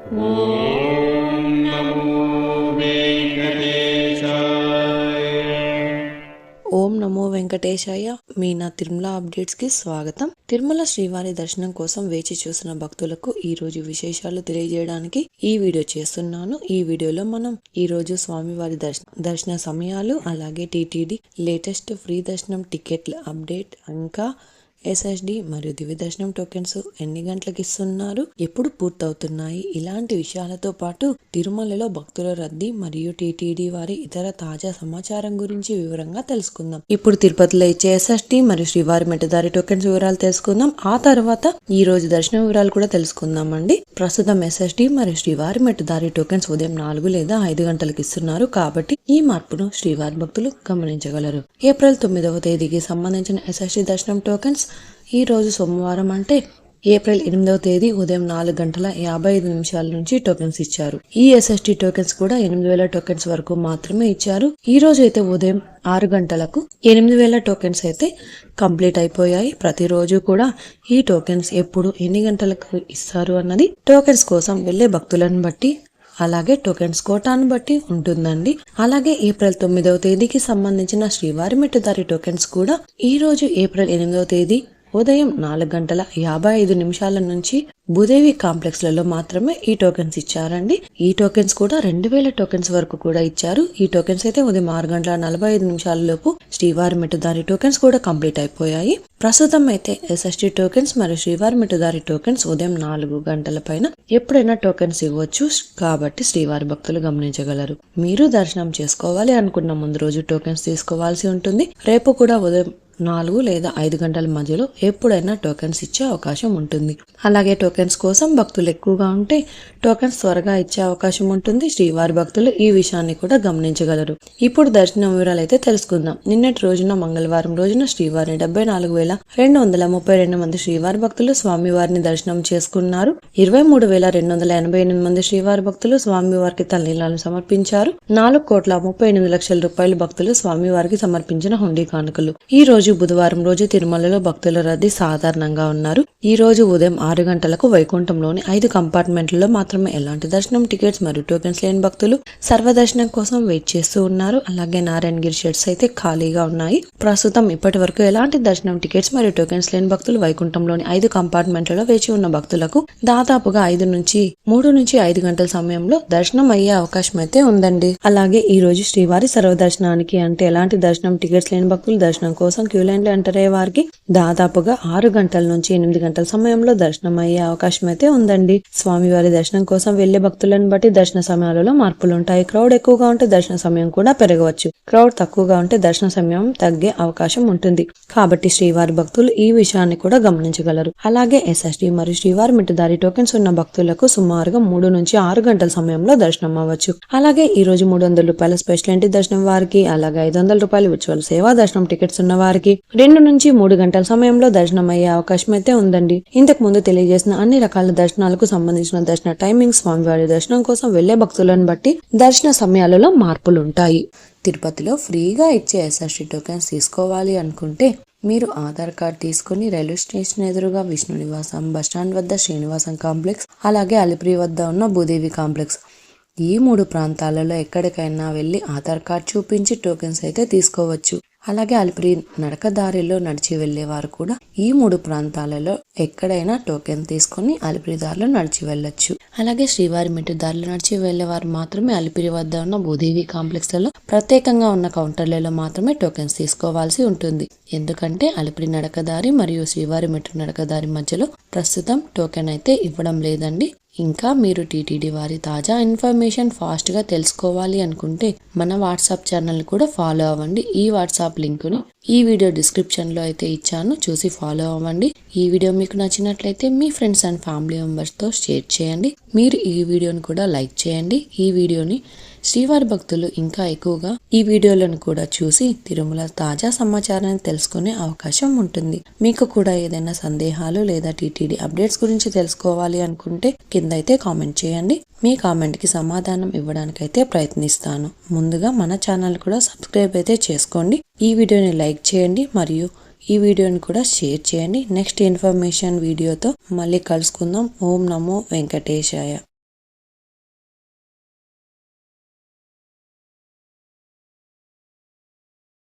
ఓం నమో వెంకటేశాయ. ఓం నమో వెంకటేశాయ. మీ నా తిరుమల అప్డేట్స్ కి స్వాగతం. తిరుమల శ్రీవారి దర్శనం కోసం వేచి చూసిన భక్తులకు ఈ రోజు విశేషాలు తెలియజేయడానికి ఈ వీడియో చేస్తున్నాను. ఈ వీడియోలో మనం ఈ రోజు స్వామివారి దర్శన సమయాలు, అలాగే టీటీడీ లేటెస్ట్ ఫ్రీ దర్శనం టికెట్ల అప్డేట్, ఇంకా ఎస్ఎస్డి మరియు దివ్య దర్శనం టోకెన్స్ ఎన్ని గంటలకు ఇస్తున్నారు, ఎప్పుడు పూర్తవుతున్నాయి, ఇలాంటి విషయాలతో పాటు తిరుమలలో భక్తుల రద్దీ మరియు టీటీడీ వారి ఇతర తాజా సమాచారం గురించి వివరంగా తెలుసుకుందాం. ఇప్పుడు తిరుపతిలో ఇచ్చే ఎస్ఎస్డి మరియు శ్రీవారి మెట్టదారి టోకెన్స్ వివరాలు తెలుసుకుందాం. ఆ తర్వాత ఈ రోజు దర్శనం వివరాలు కూడా తెలుసుకుందామండి. ప్రస్తుతం ఎస్ఎస్డి మరియు శ్రీవారి మెట్టదారి టోకెన్స్ ఉదయం 4 లేదా 5 గంటలకు ఇస్తున్నారు. కాబట్టి ఈ మార్పును శ్రీవారి భక్తులు గమనించగలరు. ఏప్రిల్ 9వ తేదీకి సంబంధించిన ఎస్ఎస్డి దర్శనం టోకెన్స్ ఈ రోజు సోమవారం అంటే ఏప్రిల్ 8వ తేదీ ఉదయం 4:55 నుంచి టోకెన్స్ ఇచ్చారు. ఈ ఎస్ఎస్టీ టోకెన్స్ కూడా 8,000 టోకెన్స్ వరకు మాత్రమే ఇచ్చారు. ఈ రోజు అయితే ఉదయం 6 గంటలకు 8,000 టోకెన్స్ అయితే కంప్లీట్ అయిపోయాయి. ప్రతిరోజు కూడా ఈ టోకెన్స్ ఎప్పుడు ఎన్ని గంటలకు ఇస్తారు అన్నది టోకెన్స్ కోసం వెళ్లే భక్తులను బట్టి, అలాగే టోకెన్స్ కోటాను బట్టి ఉంటుందండి. అలాగే ఏప్రిల్ 9వ తేదీకి సంబంధించిన శ్రీవారి మెట్టుదారి టోకెన్స్ కూడా ఈ రోజు ఏప్రిల్ 8వ తేదీ ఉదయం 4:55 నుంచి భూదేవి కాంప్లెక్స్ లలో మాత్రమే ఈ టోకెన్స్ ఇచ్చారండి. ఈ టోకెన్స్ కూడా 2,000 టోకెన్స్ వరకు కూడా ఇచ్చారు. ఈ టోకెన్స్ అయితే ఉదయం 6:45 లోపు శ్రీవారి మెట్టుదారి టోకెన్స్ కూడా కంప్లీట్ అయిపోయాయి. ప్రస్తుతం అయితే ఎస్ఎస్టీ టోకెన్స్ మరియు శ్రీవారి మెట్టుదారి టోకెన్స్ ఉదయం 4 గంటల పైన ఎప్పుడైనా టోకెన్స్ ఇవ్వచ్చు. కాబట్టి శ్రీవారి భక్తులు గమనించగలరు. మీరు దర్శనం చేసుకోవాలి అనుకున్న ముందు రోజు టోకెన్స్ తీసుకోవాల్సి ఉంటుంది. రేపు కూడా ఉదయం 4 లేదా 5 గంటల మధ్యలో ఎప్పుడైనా టోకెన్స్ ఇచ్చే అవకాశం ఉంటుంది. అలాగే టోకెన్స్ కోసం భక్తులు ఎక్కువగా ఉంటే టోకెన్స్ త్వరగా ఇచ్చే అవకాశం ఉంటుంది. శ్రీవారి భక్తులు ఈ విషయాన్ని కూడా గమనించగలరు. ఇప్పుడు దర్శనం వివరాలు అయితే తెలుసుకుందాం. నిన్నటి రోజున మంగళవారం రోజున శ్రీవారిని 74,232 మంది శ్రీవారి భక్తులు స్వామివారిని దర్శనం చేసుకున్నారు. 23,288 మంది శ్రీవారి భక్తులు స్వామివారికి తలనీలాలను సమర్పించారు. 4,38,00,000 రూపాయలు భక్తులు స్వామివారికి సమర్పించిన హుండీ కానుకలు. ఈ రోజు బుధవారం రోజు తిరుమలలో భక్తుల రద్దీ సాధారణంగా ఉన్నారు. ఈ రోజు ఉదయం 6 గంటలకు వైకుంఠంలోని 5 కంపార్ట్మెంట్లలో మాత్రమే ఎలాంటి దర్శనం టికెట్స్ మరియు టోకెన్స్ లేని భక్తులు సర్వదర్శనం కోసం వెయిట్ చేస్తూ ఉన్నారు. అలాగే నారాయణగిరి షెడ్స్ అయితే ఖాళీగా ఉన్నాయి. ప్రస్తుతం ఇప్పటి వరకు ఎలాంటి దర్శనం టికెట్స్ మరియు టోకెన్స్ లేని భక్తులు వైకుంఠంలోని 5 కంపార్ట్మెంట్లలో వేచి ఉన్న భక్తులకు దాదాపుగా 3 నుంచి 5 గంటల సమయంలో దర్శనం అయ్యే అవకాశం అయితే ఉందండి. అలాగే ఈ రోజు శ్రీవారి సర్వదర్శనానికి అంటే ఎలాంటి దర్శనం టికెట్స్ లేని భక్తులు దర్శనం కోసం క్యూ లైన్లో ఎంటర్ అయ్యే వారికి దాదాపుగా 6 గంటల నుంచి 8 గంటల సమయంలో దర్శనం అయ్యే అవకాశం అయితే ఉందండి. స్వామివారి దర్శనం కోసం వెళ్లే భక్తులను బట్టి దర్శన సమయాలలో మార్పులు ఉంటాయి. క్రౌడ్ ఎక్కువగా ఉంటే దర్శన సమయం కూడా పెరగవచ్చు. క్రౌడ్ తక్కువగా ఉంటే దర్శన సమయం తగ్గే అవకాశం ఉంటుంది. కాబట్టి శ్రీవారి భక్తులు ఈ విషయాన్ని కూడా గమనించగలరు. అలాగే ఎస్ఎస్డి మరియు శ్రీవారి మెట్టుదారి టోకెన్స్ ఉన్న భక్తులకు సుమారుగా 3 నుంచి 6 గంటల సమయంలో దర్శనం అవ్వచ్చు. అలాగే ఈ రోజు 300 రూపాయల స్పెషల్ ఎంట్రీ దర్శనం వారికి, అలాగే 500 రూపాయల విర్చువల్ సేవా దర్శనం టికెట్స్ ఉన్న వారికి 2 నుంచి 3 గంటల సమయంలో దర్శనం అయ్యే అవకాశం అయితే ఉందండి. ఇంతకు ముందు తెలియజేసిన అన్ని రకాల దర్శనాలకు సంబంధించిన దర్శన టైమింగ్ స్వామివారి దర్శనం కోసం వెళ్లే భక్తులను బట్టి దర్శన సమయాలలో మార్పులు ఉంటాయి. తిరుపతిలో ఫ్రీగా ఇచ్చే ఎస్ఎస్టీ టోకెన్స్ తీసుకోవాలి అనుకుంటే మీరు ఆధార్ కార్డ్ తీసుకుని రైల్వే స్టేషన్ ఎదురుగా విష్ణు నివాసం, బస్టాండ్ వద్ద శ్రీనివాసం కాంప్లెక్స్, అలాగే అలిపిరి వద్ద ఉన్న భూదేవి కాంప్లెక్స్, ఈ 3 ప్రాంతాలలో ఎక్కడికైనా వెళ్లి ఆధార్ కార్డ్ చూపించి టోకెన్స్ అయితే తీసుకోవచ్చు. అలాగే అలిపిరి నడకదారిలో నడిచి వెళ్లేవారు కూడా ఈ 3 ప్రాంతాలలో ఎక్కడైనా టోకెన్ తీసుకుని అలిపిరి దారిలో నడిచి వెళ్ళొచ్చు. అలాగే శ్రీవారి మెట్టు దారిలో నడిచి వెళ్లేవారు మాత్రమే అలిపిరి వద్ద ఉన్న భూదేవి కాంప్లెక్స్ లలో ప్రత్యేకంగా ఉన్న కౌంటర్లలో మాత్రమే టోకెన్స్ తీసుకోవాల్సి ఉంటుంది. ఎందుకంటే అలిపిరి నడకదారి మరియు శ్రీవారి మెట్టు నడకదారి మధ్యలో ప్రస్తుతం టోకెన్ అయితే ఇవ్వడం లేదండి. ఇంకా మీరు టీటీడీ వారి తాజా ఇన్ఫర్మేషన్ ఫాస్ట్ గా తెలుసుకోవాలి అనుకుంటే మన వాట్సాప్ ఛానల్ కూడా ఫాలో అవ్వండి. ఈ వాట్సాప్ లింకుని ఈ వీడియో డిస్క్రిప్షన్ లో అయితే ఇచ్చాను, చూసి ఫాలో అవ్వండి. ఈ వీడియో మీకు నచ్చినట్లయితే మీ ఫ్రెండ్స్ అండ్ ఫ్యామిలీ మెంబర్స్ తో షేర్ చేయండి. మీరు ఈ వీడియోని కూడా లైక్ చేయండి. ఈ వీడియోని శ్రీవారి భక్తులు ఇంకా ఎక్కువగా ఈ వీడియోలను కూడా చూసి తిరుమల తాజా సమాచారాన్ని తెలుసుకునే అవకాశం ఉంటుంది. మీకు కూడా ఏదైనా సందేహాలు లేదా టీటీడీ అప్డేట్స్ గురించి తెలుసుకోవాలి అనుకుంటే కింద అయితే కామెంట్ చేయండి. మీ కామెంట్ కి సమాధానం ఇవ్వడానికైతే ప్రయత్నిస్తాను. ముందుగా మన ఛానల్ కూడా సబ్స్క్రైబ్ అయితే చేసుకోండి. ఈ వీడియోని లైక్ చేయండి మరియు ఈ వీడియోని కూడా షేర్ చేయండి. నెక్స్ట్ ఇన్ఫర్మేషన్ వీడియోతో మళ్ళీ కలుసుకుందాం. ఓం నమో వెంకటేశాయ.